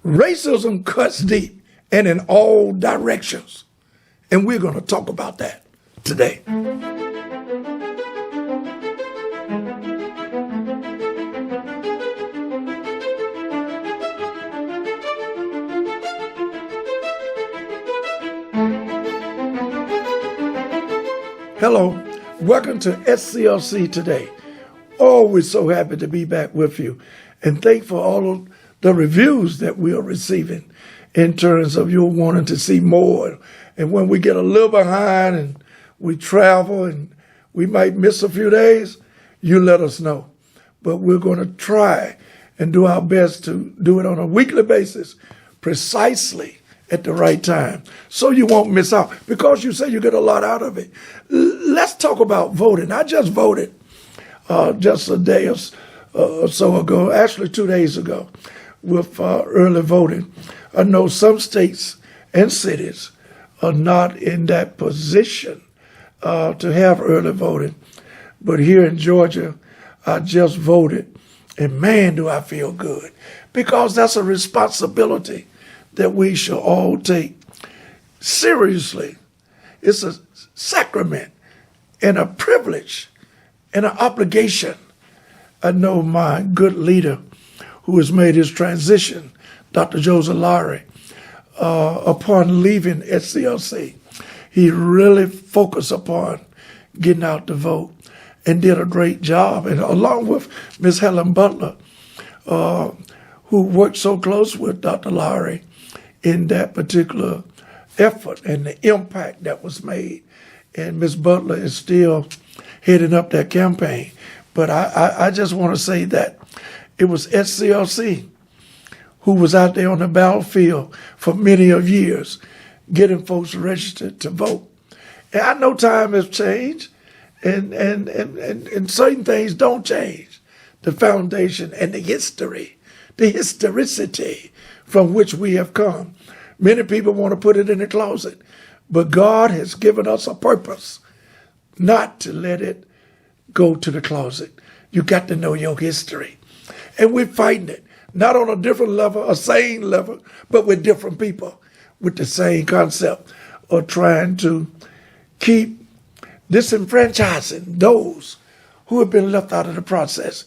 Racism cuts deep and in all directions. And we're going to talk about that today. Hello, welcome to SCLC Today. Always so happy to be back with you and thankful for all of the reviews that we are receiving in terms of you wanting to see more. And when we get a little behind and we travel and we might miss a few days, you let us know. But we're going to try and do our best to do it on a weekly basis, precisely at the right time, so you won't miss out, because you say you get a lot out of it. Let's talk about voting. I just voted just a day or so ago, actually 2 days ago, with early voting. I know some states and cities are not in that position to have early voting, but here in Georgia, I just voted, and man, do I feel good, because that's a responsibility that we shall all take seriously. It's a sacrament and a privilege and an obligation. I know my good leader who has made his transition, Dr. Joseph Lowry, upon leaving SCLC, he really focused upon getting out to vote and did a great job. And along with Ms. Helen Butler, who worked so close with Dr. Lowry in that particular effort and the impact that was made. And Ms. Butler is still heading up that campaign. But I just want to say that it was SCLC who was out there on the battlefield for many of years, getting folks registered to vote. And I know time has changed, and certain things don't change. The foundation and the history, the historicity from which we have come. Many people want to put it in the closet, but God has given us a purpose not to let it go to the closet. You got to know your history. And we're fighting it, not on a different level, a same level, but with different people with the same concept of trying to keep disenfranchising those who have been left out of the process.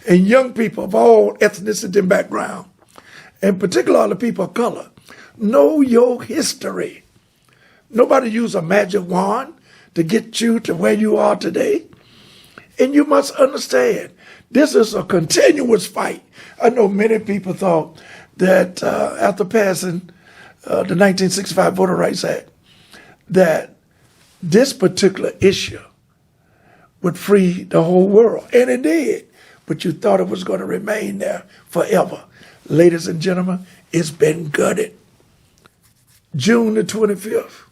And young people of all ethnicity and background, and particularly people of color, know your history. Nobody use a magic wand to get you to where you are today. And you must understand, this is a continuous fight. I know many people thought that after passing the 1965 Voter Rights Act, that this particular issue would free the whole world. And it did. But you thought it was going to remain there forever. Ladies and gentlemen, it's been gutted. June the 25th,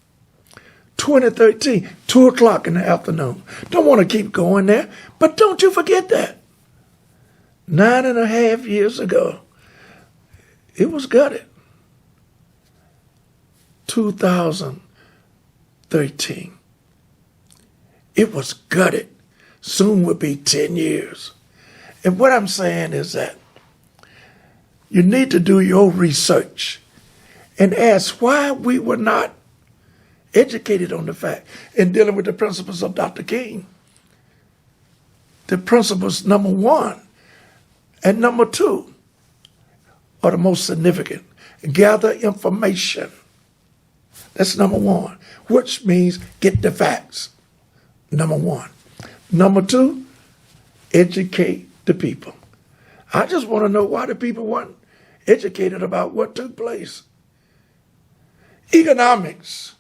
2013, 2 o'clock in the afternoon. Don't want to keep going there, but don't you forget that. 9.5 years ago, it was gutted. 2013, it was gutted. Soon will be 10 years. And what I'm saying is that you need to do your research and ask why we were not educated on the fact in dealing with the principles of Dr. King. The principles, number 1 and number 2, are the most significant. Gather information. That's number 1, which means get the facts. Number 1. Number 2, educate the people. I just want to know why the people weren't educated about what took place. Economics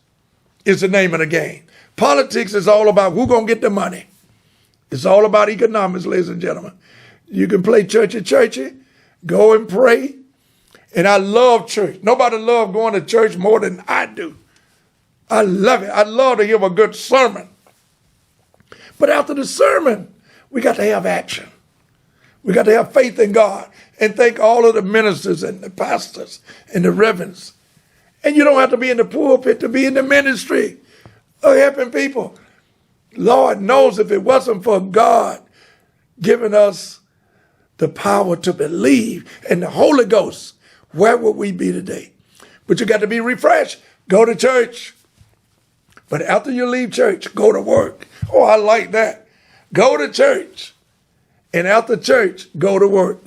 is the name of the game. Politics is all about who's going to get the money. It's all about economics, ladies and gentlemen. You can play churchy, go and pray. And I love church. Nobody loves going to church more than I do. I love it. I love to hear a good sermon. But after the sermon, we got to have action. We got to have faith in God and thank all of the ministers and the pastors and the reverends. And you don't have to be in the pulpit to be in the ministry of helping people. Lord knows if it wasn't for God giving us the power to believe and the Holy Ghost where would we be today? But you got to be refreshed. Go to church. But after you leave church, go to work. Oh, I like that. Go to church. And after church, go to work.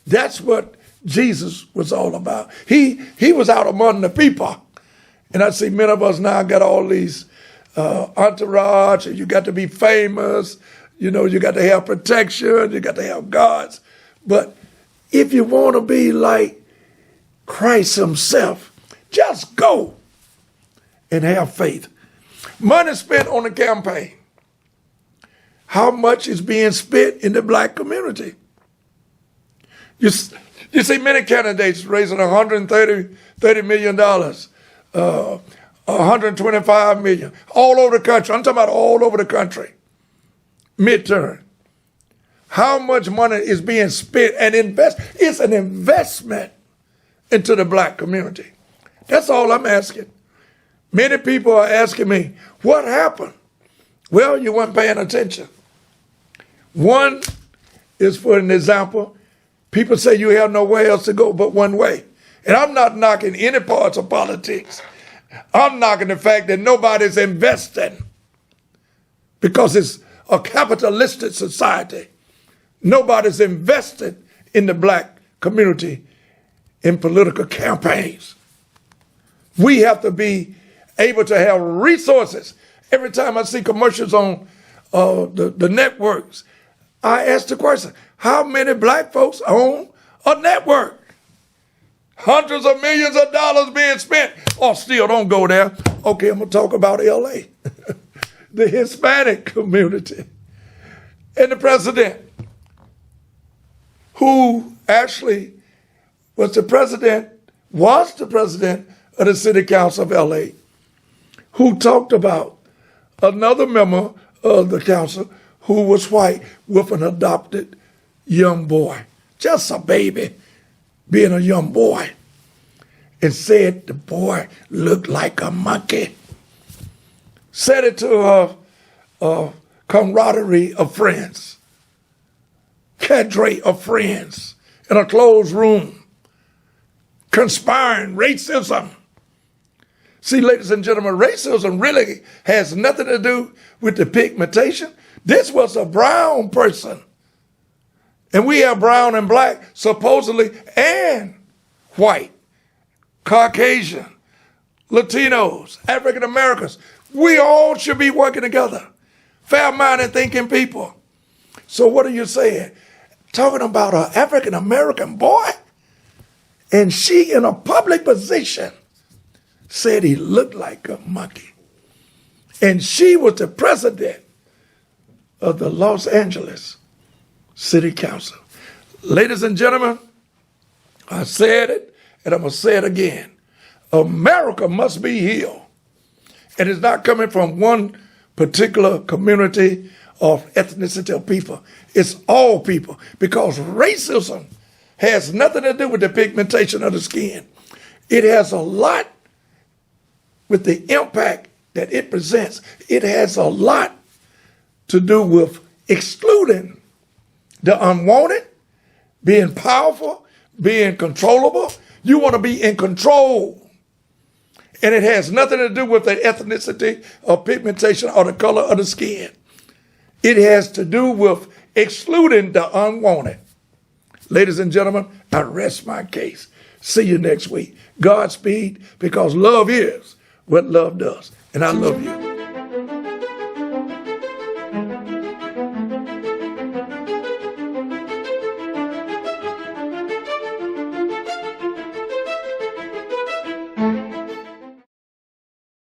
That's what Jesus was all about. He was out among the people. And I see many of us now got all these entourage, and you got to be famous. You know, you got to have protection. You got to have guards. But if you want to be like Christ himself, just go and have faith. Money spent on the campaign. How much is being spent in the black community? You see many candidates raising $130 million, $125 million, all over the country. I'm talking about all over the country. Midterm. How much money is being spent and invested? It's an investment into the black community. That's all I'm asking. Many people are asking me, what happened? Well, you weren't paying attention. One is, for an example, people say you have nowhere else to go but one way. And I'm not knocking any parts of politics. I'm knocking the fact that nobody's investing because it's a capitalistic society. Nobody's invested in the black community in political campaigns. We have to be able to have resources. Every time I see commercials on the networks, I ask the question, how many black folks own a network? Hundreds of millions of dollars being spent. Oh, still don't go there. Okay, I'm going to talk about LA. The Hispanic community. And the president, who actually was the president of the city council of LA, who talked about another member of the council who was white with an adopted young boy, just a baby, being a young boy, and said the boy looked like a monkey. Said it to a camaraderie of friends, cadre of friends in a closed room, conspiring racism. See, ladies and gentlemen, racism really has nothing to do with the pigmentation. This was a brown person. And we have brown and black, supposedly, and white, Caucasian, Latinos, African Americans. We all should be working together. Fair-minded thinking people. So what are you saying? Talking about an African American boy? And she, in a public position, said he looked like a monkey. And she was the president of the Los Angeles City Council. Ladies and gentlemen, I said it, and I'm going to say it again. America must be healed. And it's not coming from one particular community of ethnicity of people. It's all people, because racism has nothing to do with the pigmentation of the skin. It has a lot with the impact that it presents. It has a lot to do with excluding the unwanted, being powerful, being controllable. You want to be in control. And it has nothing to do with the ethnicity or pigmentation or the color of the skin. It has to do with excluding the unwanted. Ladies and gentlemen, I rest my case. See you next week. Godspeed, because love is what love does. And I love you.